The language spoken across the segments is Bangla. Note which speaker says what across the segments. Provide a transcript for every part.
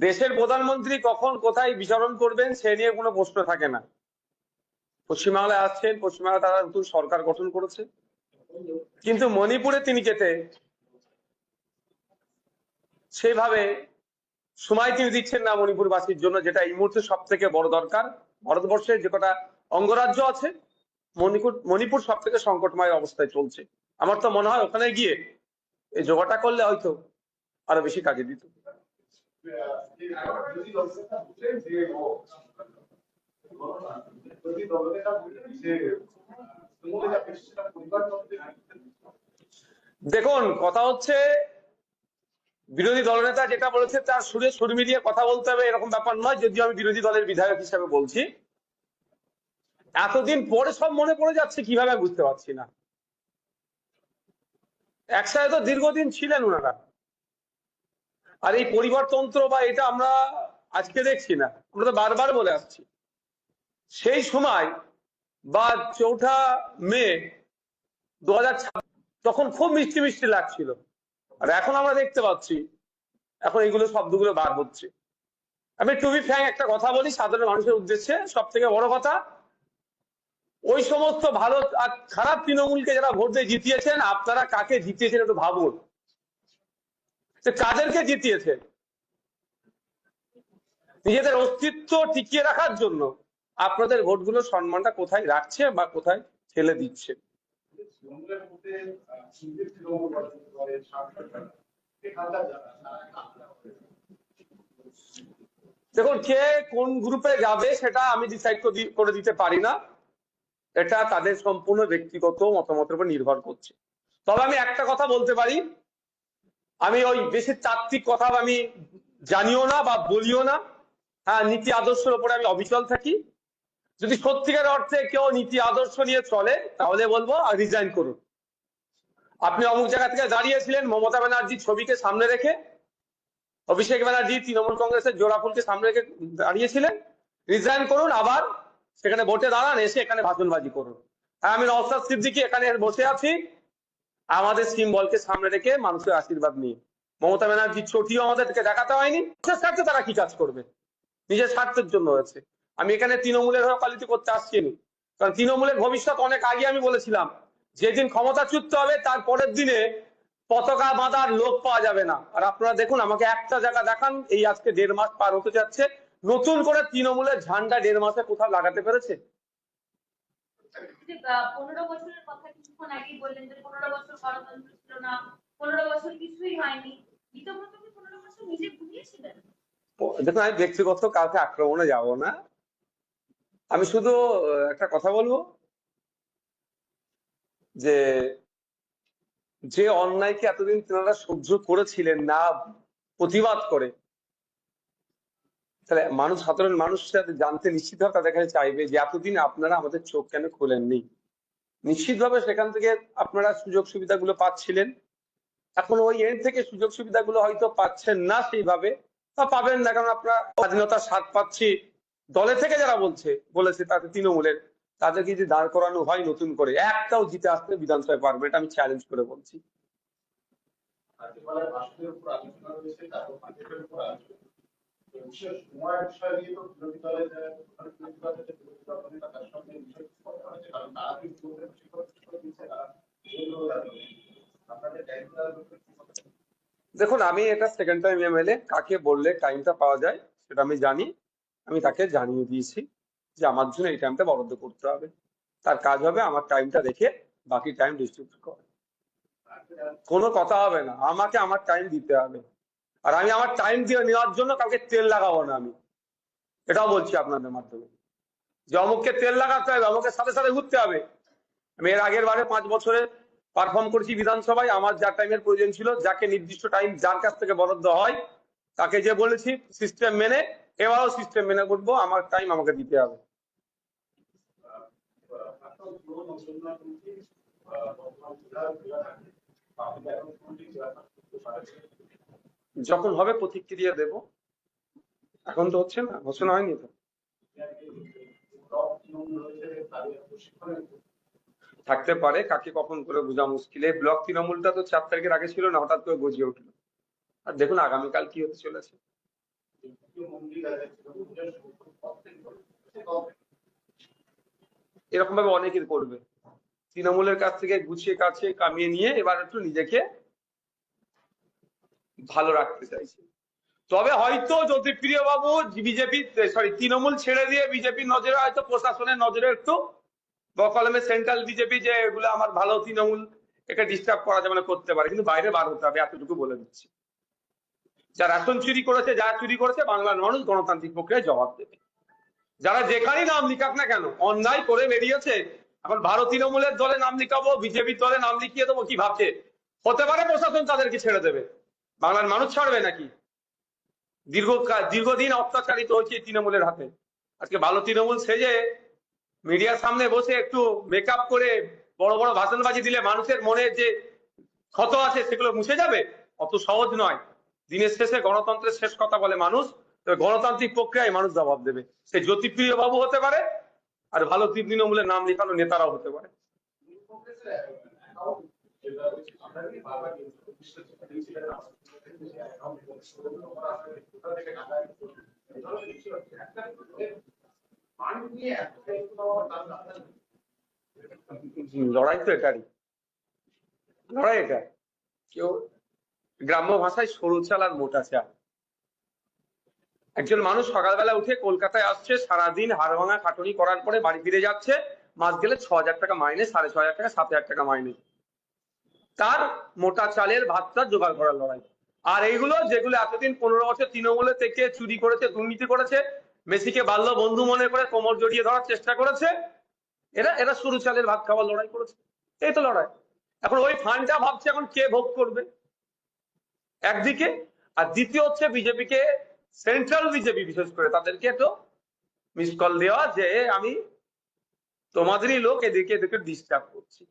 Speaker 1: দেশের প্রধানমন্ত্রী কখন কোথায় বিচরণ করবেন সে নিয়ে কোনো প্রশ্ন থাকে না। পশ্চিমবাংলায় আসছেন, পশ্চিমবাংলা তারা নতুন সরকার গঠন করেছে, কিন্তু মণিপুরে তিনি যেতে সেভাবে সময় তিনি দিচ্ছেন না মণিপুরবাসীর জন্য, যেটা এই মুহূর্তে সব থেকে বড় দরকার। ভারতবর্ষে যে কটা অঙ্গরাজ্য আছে, মণিপুর সব থেকে সংকটময় অবস্থায় চলছে। আমার তো মনে হয় ওখানে গিয়ে এই যোগাটা করলে হয়তো আরো বেশি কাজে দিত। দেখুন, কথা হচ্ছে বিরোধী দলনেতা যেটা বলেছে তার সুরে সুর মিলিয়ে কথা বলতে হবে এরকম ব্যাপার নয়। যদিও আমি বিরোধী দলের বিধায়ক হিসেবে বলছি, এতদিন পরে সব মনে পড়ে যাচ্ছে কিভাবে বুঝতে পারছি না। একসাথে তো দীর্ঘদিন ছিলেন ওনারা। আর এই পরিবারতন্ত্র বা এটা আমরা আজকে দেখছি না, আমরা তো বারবার বলে আসছি। সেই সময় বা 4ঠা মে 2026 তখন খুব মিষ্টি মিষ্টি লাগছিল, আর এখন আমরা দেখতে পাচ্ছি এখন এইগুলো শব্দগুলো বার হচ্ছে। আমি টু বি ফ্র্যাঙ্ক একটা কথা বলি সাধারণ মানুষের উদ্দেশ্যে, সব থেকে বড় কথা, ওই সমস্ত ভালো আর খারাপ তৃণমূলকে যারা ভোট দিয়ে জিতিয়েছেন, আপনারা কাকে জিতিয়েছেন একটু ভাবুন। কাদেরকে জিতিয়েছেন? নিজেদের অস্তিত্ব টিকিয়ে রাখার জন্য আপনাদের ভোটগুলো সম্মানটা কোথায় রাখছে বা কোথায় ঠেলে দিচ্ছে? দেখুন, কে কোন গ্রুপে যাবে সেটা আমি ডিসাইড করে দিতে পারি না, এটা তাদের সম্পূর্ণ ব্যক্তিগত মতামতের উপর নির্ভর করছে। তবে আমি একটা কথা বলতে পারি, আমি ওই বেশি তাত্ত্বিক কথা আমি জানিও না বা বলিও না। হ্যাঁ, নীতি আদর্শের উপরে আমি অবিচল থাকি। যদি সত্যিকার অর্থে কেউ নীতি আদর্শ নিয়ে চলে তাহলে বলবো রিজাইন করুন। আপনি অমুক জায়গা থেকে দাঁড়িয়েছিলেন মমতা ব্যানার্জির ছবিকে সামনে রেখে, অভিষেক ব্যানার্জি তৃণমূল কংগ্রেসের জোড়া ফুলকে সামনে রেখে দাঁড়িয়েছিলেন, রিজাইন করুন, আবার সেখানে ভোটে দাঁড়ান, এসে এখানে ভাষণবাজি করুন। হ্যাঁ, আমি নওশাদ সিদ্দিকী এখানে বসে আছি আমাদের সিম্বলকে সামনে রেখে মানুষের আশীর্বাদ নিয়ে। মমতা ব্যানার্জির ছবিও আমাদেরকে দেখাতে হয়নি। নিজের স্বার্থে তারা কি কাজ করবে? নিজের স্বার্থের জন্য হয়েছে। আমি এখানে তৃণমূলের হয়ে পালিত করতে আসছিনি, কারণ তৃণমূলের ভবিষ্যৎ অনেক আগে আমি বলেছিলাম, যেদিন ক্ষমতাচ্যুত হবে তার পরের দিনে পতাকা বাঁধার লোক পাওয়া যাবে না। আর আপনারা দেখুন, আমাকে একটা জায়গা দেখান এই আজকে 1.5 মাস পার হতে যাচ্ছে, নতুন করে তৃণমূলের ঝান্ডা 1.5 মাসে কোথাও লাগাতে পেরেছে?
Speaker 2: 15 বছরের কথা কিছুক্ষণ আগেই বললেন যে 15 বছর গণতন্ত্র ছিল না, 15 বছর কিছুই হয়নি। গীতব্রত কি 15 বছর নিজে ঘুরিয়েছিলেন?
Speaker 1: দেখুন, আমি ব্যক্তিগত কাউকে আক্রমণে যাব না, আমি শুধু একটা কথা বলবো যে যে অন্যায়কে এতদিন তেনারা সহ্য করেছিলেন না প্রতিবাদ করে, তাহলে মানুষ, সাধারণ মানুষ জানতে নিশ্চিতভাবে তাদের কাছে চাইবে যে এতদিন আপনারা আমাদের চোখ কেন খোলেননি। নিশ্চিতভাবে সেখান থেকে আপনারা সুযোগ সুবিধাগুলো পাচ্ছিলেন, এখন ওই এন্ড থেকে সুযোগ সুবিধাগুলো হয়তো পাচ্ছেন না সেইভাবে, বা পাবেন না, কারণ আপনারা স্বাধীনতার স্বাদ পাচ্ছি দলে থেকে যারা বলেছে তাতে তৃণমূলের, তাদেরকে যদি দাঁড় করানো হয় নতুন করে, একটাও জিতে আসতে বিধানসভায় পারবে, এটা আমি চ্যালেঞ্জ করে বলছি। দেখুন, আমি এটা সেকেন্ড টাইম এমএলএ, কাকে বললে টাইমটা পাওয়া যায় সেটা আমি জানি, আমি তাকে জানিয়ে দিয়েছি যে আমার জন্য এই টাইমটা বরাদ্দ করতে হবে, তার কাজ হবে আমার টাইমটা রেখে বাকি টাইম ডিস্ট্রিবিউট করা। কোনো কথা হবে না, আমাকে আমার টাইম দিতে হবে, আর আমি আমার টাইম দিয়ে নেওয়ার জন্য কাউকে তেল লাগাবো না। আমি এটাও বলছি আপনাদের মাধ্যমে, যে অমুককে তেল লাগাতে হবে, অমুকের সাথে সাথে ঘুরতে হবে। আমি এর আগের বারে 5 বছরে পারফর্ম করেছি বিধানসভায়, আমার যা টাইমের প্রয়োজন ছিল, যাকে নির্দিষ্ট টাইম যার কাছ থেকে বরাদ্দ হয় তাকে যে বলেছি সিস্টেম মেনে, এবারও সিস্টেম মেনে করবো, আমার টাইম আমাকে দিতে হবে। যখন হবে প্রতিক্রিয়া দেব, এখন তো হচ্ছে না, ঘোষণা হয়নি তো। থাকতে পারে, কাকে কখন করে বোঝা মুশকিল। এই ব্লক তৃণমূলটা তো 4 তারিখের আগে ছিল না, হঠাৎ করে গজিয়ে উঠলো। আর দেখুন আগামীকাল কি হতে চলেছে। এরকম ভাবে অনেকের করবে, তৃণমূলের কাছ থেকে গুছিয়ে কাছে কামিয়ে নিয়ে এবার একটু নিজেকে ভালো রাখতে চাইছে। তবে হয়তো জ্যোতিপ্রিয় বাবু বিজেপি তৃণমূল ছেড়ে দিয়ে বিজেপির নজরে, হয়তো প্রশাসনের নজরে একটু বকলমে সেন্ট্রাল বিজেপি যে এগুলো আমার ভালো তৃণমূল, একে ডিস্টার্ব করা যাবে না, করতে পারে, কিন্তু বাইরে বার হতে হবে, এতটুকু বলে দিচ্ছি। যারা রেশন চুরি করেছে, যা চুরি করেছে, বাংলার মানুষ গণতান্ত্রিক প্রক্রিয়ায় জবাব দেবে। যারা যেখানেই নাম লিখাক না কেন, অন্যায় করে বেরিয়েছে, এখন ভারত তৃণমূলের দলে নাম লিখাবো, বিজেপির দলে নাম লিখিয়ে দেবো, কি ভাবছে? হতে পারে প্রশাসন তাদেরকে ছেড়ে দেবে, বাংলার মানুষ ছাড়বে নাকি? দীর্ঘদিন অত্যাচারিত হচ্ছে তৃণমূলের হাতে। আজকে ভালো তৃণমূল সেজে মিডিয়ার সামনে বসে একটু মেকআপ করে বড় বড় ভাষণবাজি দিলে মানুষের মনে যে ক্ষত আছে সেগুলো মুছে যাবে? অত সহজ নয়। দিনের শেষে গণতন্ত্রের শেষ কথা বলে মানুষ, তো গণতান্ত্রিক প্রক্রিয়ায় মানুষ জবাব দেবে। সে জ্যোতিপ্রিয় বাবু হতে পারে, আর ভালো তৃণমূলের নাম লেখানো নেতারাও হতে পারে। লড়াই তো এটারই, লড়াই এটা। কেউ গ্রাম্য ভাষায় সরু চাল আর মোটা চাল। একজন মানুষ সকালবেলা উঠে কলকাতায় আসছে, সারাদিন হাড় ভাঙা খাটুনি করার পরে বাড়ি ফিরে যাচ্ছে, মাস গেলে 6,000 টাকা মাইনে, 6,500 টাকা, 7,000 টাকা মাইনে। তার মোটা চালের ভাতটা জোগাড় করার লড়াই। আর এইগুলো যেগুলো এতদিন 15 বছর তৃণমূলে থেকে চুরি করেছে, দুর্নীতি করেছে, মেসিকে বাল্য বন্ধু মনে করে কোমর জড়িয়ে ধরার চেষ্টা করেছে, এরা এরা সরু চালের ভাত খাওয়ার লড়াই করেছে। এই তো লড়াই। এখন ওই ফান্ডটা ভাবছে এখন কে ভোগ করবে একদিকে, আর দ্বিতীয় হচ্ছে বিজেপিকে, সেন্ট্রাল বিজেপি বিশেষ করে তাদেরকে একটু মিস কল দেওয়া যে আমি তোমাদেরই লোক, এদেরকে এদেরকে ডিস্টার্ব করছি।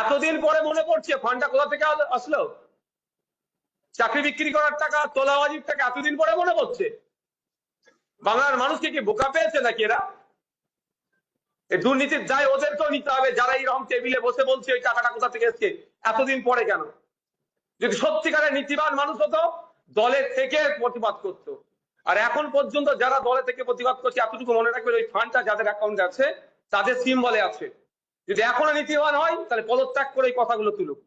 Speaker 1: এতদিন পরে মনে পড়ছে ফান্ডটা কোথা থেকে আসলো? চাকরি বিক্রি করার টাকা, তোলাবাজির টাকা এতদিন পরে মনে পড়ছে? বাংলার মানুষকে কি বোকা পেয়েছে নাকি এরা? এই দুর্নীতির দায় ওদেরকেও নিতে হবে, যারা এইরকম টেবিলে বসে বলছে ওই টাকাটা কোথা থেকে এসছে এতদিন পরে কেন? যদি সত্যিকারের নীতিবান মানুষ হতো, দলের থেকে প্রতিবাদ করতো। আর এখন পর্যন্ত যারা দলে থেকে প্রতিবাদ করছে, এতটুকু মনে রাখবেন ওই ফান্ডটা যাদের অ্যাকাউন্টে আছে তাদের সিম্বলে আছে। যদি এখনো নীতিবান হয় তাহলে পদত্যাগ করে এই কথাগুলো তুলুক।